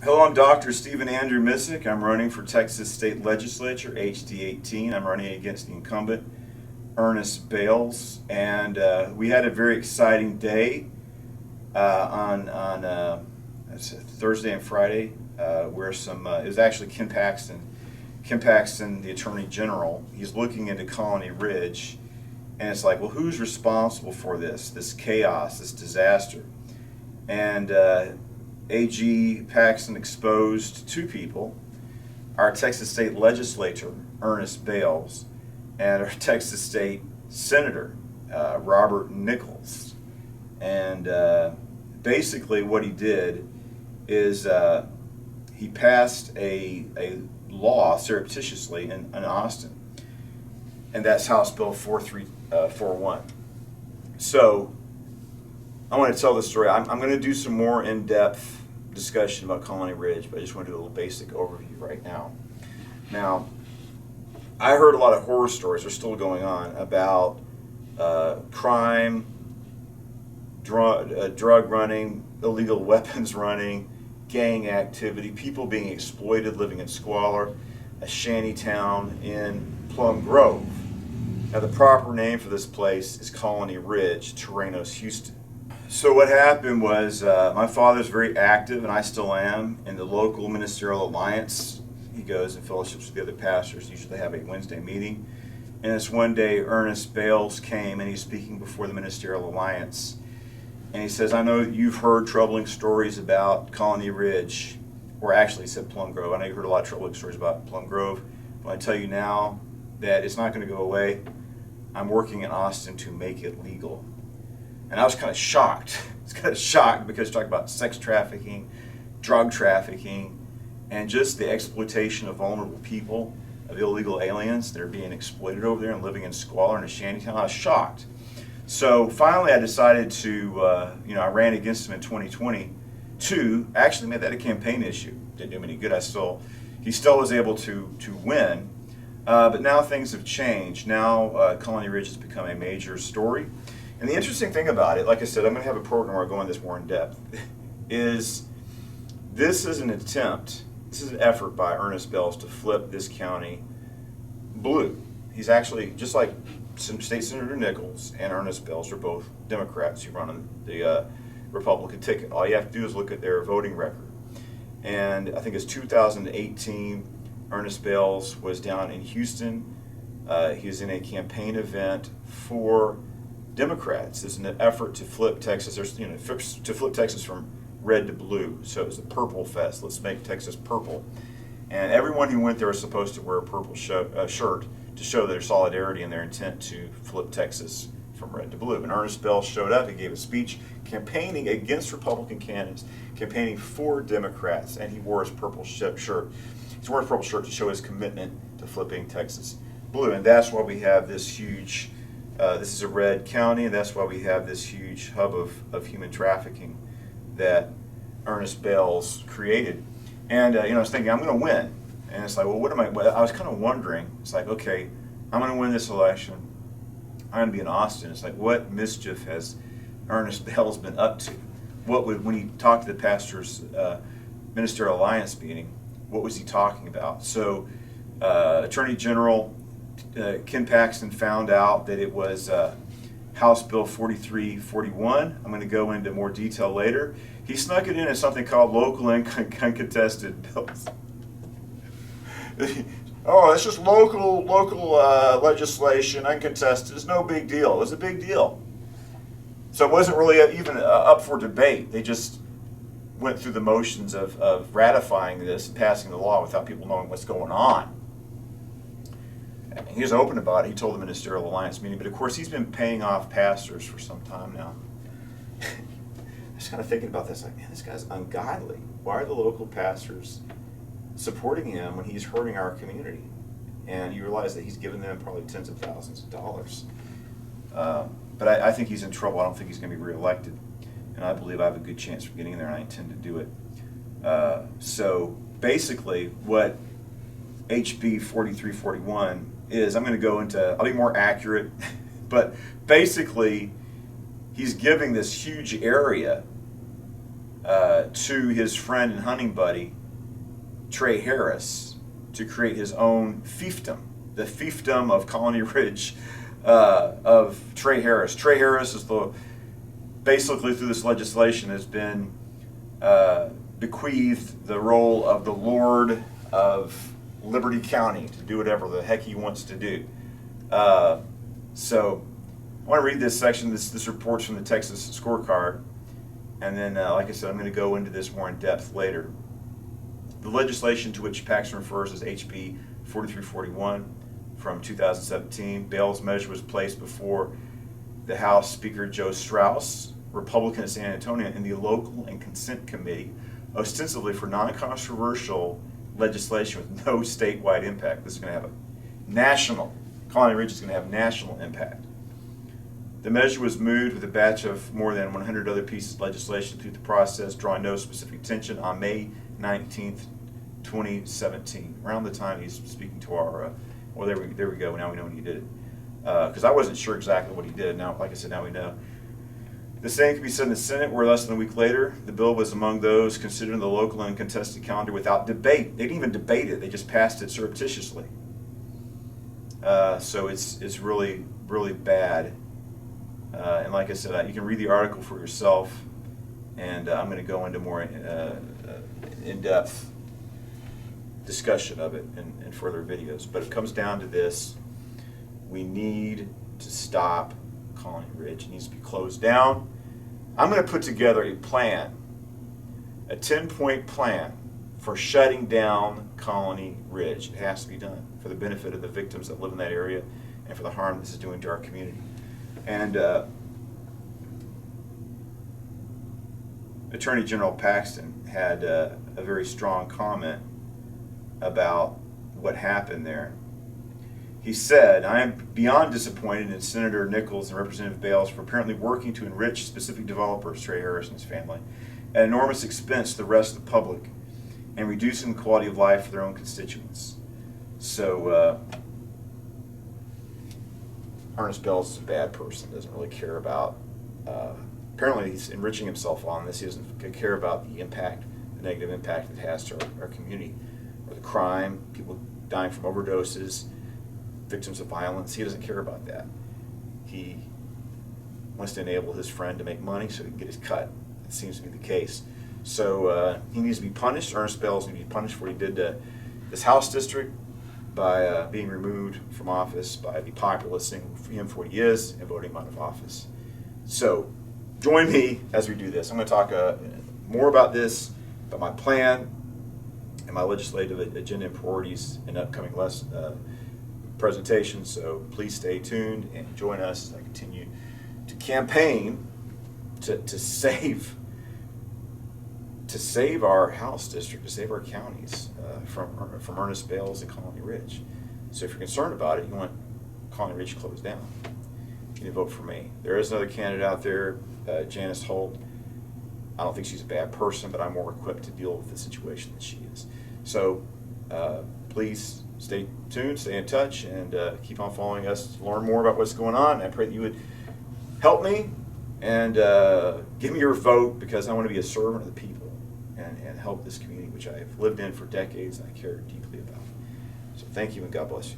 Hello, I'm Dr. Stephen Andrew Missick. I'm running for Texas State Legislature, HD 18. I'm running against the incumbent, Ernest Bales. And we had a very exciting day on Thursday and Friday, where it was actually Ken Paxton. Ken Paxton, the Attorney General, he's looking into Colony Ridge. And it's like, well, who's responsible for this chaos, this disaster? And AG Paxton exposed two people, our Texas State Legislator, Ernest Bales, and our Texas State Senator, Robert Nichols. And basically what he did is he passed a law surreptitiously in Austin, and that's House Bill 4341. So I want to tell the story. I'm going to do some more in-depth discussion about Colony Ridge, but I just want to do a little basic overview right now. Now, I heard a lot of horror stories, they're still going on, about crime, drug running, illegal weapons running, gang activity, people being exploited, living in squalor, a shanty town in Plum Grove. Now, the proper name for this place is Colony Ridge, Terranos, Houston. So what happened was my father's very active, and I still am, in the local ministerial alliance. He goes and fellowships with the other pastors. Usually they have a Wednesday meeting. And this one day, Ernest Bales came, and he's speaking before the ministerial alliance. And he says, I know you've heard troubling stories about Colony Ridge, or actually he said Plum Grove. I know you heard a lot of troubling stories about Plum Grove. But I tell you now that it's not going to go away. I'm working in Austin to make it legal. And I was kind of shocked. I was kind of shocked because you talk about sex trafficking, drug trafficking, and just the exploitation of vulnerable people, of illegal aliens that are being exploited over there and living in squalor in a shantytown. I was shocked. So finally I decided to, I ran against him in 2020 to actually made that a campaign issue. Didn't do him any good. He still was able to win. But now things have changed. Now Colony Ridge has become a major story. And the interesting thing about it, like I said, I'm going to have a program where I go into this more in depth, is this is an effort by Ernest Bales to flip this county blue. He's actually, just like State Senator Nichols and Ernest Bales are both Democrats who run on the Republican ticket. All you have to do is look at their voting record. And I think it's 2018, Ernest Bales was down in Houston. He was in a campaign event for Democrats. There's an effort to flip Texas, to flip Texas from red to blue. So it was a purple fest. Let's make Texas purple. And everyone who went there was supposed to wear a purple shirt to show their solidarity and their intent to flip Texas from red to blue. And Ernest Bales showed up. He gave a speech campaigning against Republican candidates, campaigning for Democrats, and he wore his purple shirt. He's wearing a purple shirt to show his commitment to flipping Texas blue. And that's why we have this huge this is a red county, and that's why we have this huge hub of human trafficking that Ernest Bales created. And I was thinking, I'm going to win. And it's like, well, I was kind of wondering. It's like, okay, I'm going to win this election. I'm going to be in Austin. It's like, what mischief has Ernest Bales been up to? When he talked to the pastor's ministerial alliance meeting, what was he talking about? So, Attorney General Ken Paxton found out that it was House Bill 4341. I'm going to go into more detail later. He snuck it in as something called local and uncontested bills. Oh, it's just local legislation, uncontested. It's no big deal. It was a big deal. So it wasn't really even up for debate. They just went through the motions of ratifying this and passing the law without people knowing what's going on. And he was open about it. He told the Ministerial Alliance meeting, but of course he's been paying off pastors for some time now. I was kind of thinking about this, like, man, this guy's ungodly. Why are the local pastors supporting him when he's hurting our community? And you realize that he's given them probably tens of thousands of dollars. But I think he's in trouble. I don't think he's going to be reelected. And I believe I have a good chance for getting there, and I intend to do it. So basically what HB 4341 is, I'm going to go into, I'll be more accurate, but basically he's giving this huge area to his friend and hunting buddy, Trey Harris, to create his own fiefdom, the fiefdom of Colony Ridge of Trey Harris. Trey Harris is basically through this legislation has been bequeathed the role of the Lord of Liberty County to do whatever the heck he wants to do. So I want to read this section. This report's from the Texas Scorecard. And then, like I said, I'm going to go into this more in depth later. The legislation to which Paxton refers is HB 4341 from 2017. Bale's measure was placed before the House Speaker Joe Strauss, Republican of San Antonio, in the Local and Consent Committee, ostensibly for non-controversial legislation with no statewide impact. This is going to have a national, Colony Ridge is going to have national impact. The measure was moved with a batch of more than 100 other pieces of legislation through the process, drawing no specific attention on May 19th, 2017, around the time he's speaking to our, well, there we go, now we know when he did it. Because I wasn't sure exactly what he did. Now, like I said, now we know. The same can be said in the Senate, where less than a week later, the bill was among those considered in the local and contested calendar without debate. They didn't even debate it, they just passed it surreptitiously. So it's really, really bad. And like I said, you can read the article for yourself, and I'm going to go into more in-depth discussion of it in further videos. But it comes down to this: we need to stop Colony Ridge. It needs to be closed down. I'm going to put together a plan, a 10-point plan for shutting down Colony Ridge. It has to be done for the benefit of the victims that live in that area and for the harm this is doing to our community. And Attorney General Paxton had a very strong comment about what happened there. He said, "I am beyond disappointed in Senator Nichols and Representative Bales for apparently working to enrich specific developers, Trey Harris and his family, at enormous expense to the rest of the public, and reducing the quality of life for their own constituents." So, Ernest Bales is a bad person, doesn't really care about, apparently he's enriching himself on this. He doesn't care about the impact, the negative impact it has to our community, or the crime, people dying from overdoses, victims of violence. He doesn't care about that. He wants to enable his friend to make money so he can get his cut. That seems to be the case. So he needs to be punished. Ernest Bales needs to be punished for what he did to this House district by being removed from office, by the populace seeing him for what he is and voting him out of office. So join me as we do this. I'm going to talk more about this, about my plan and my legislative agenda and priorities in upcoming presentations. So please stay tuned and join us as I continue to campaign to save our House district, to save our counties from Ernest Bales and Colony Ridge. So if you're concerned about it, you want Colony Ridge closed down, you need to vote for me. There is another candidate out there, Janice Holt. I don't think she's a bad person, but I'm more equipped to deal with the situation than she is. So please stay tuned, stay in touch, and keep on following us to learn more about what's going on. I pray that you would help me and give me your vote, because I want to be a servant of the people and help this community, which I have lived in for decades and I care deeply about. So thank you, and God bless you.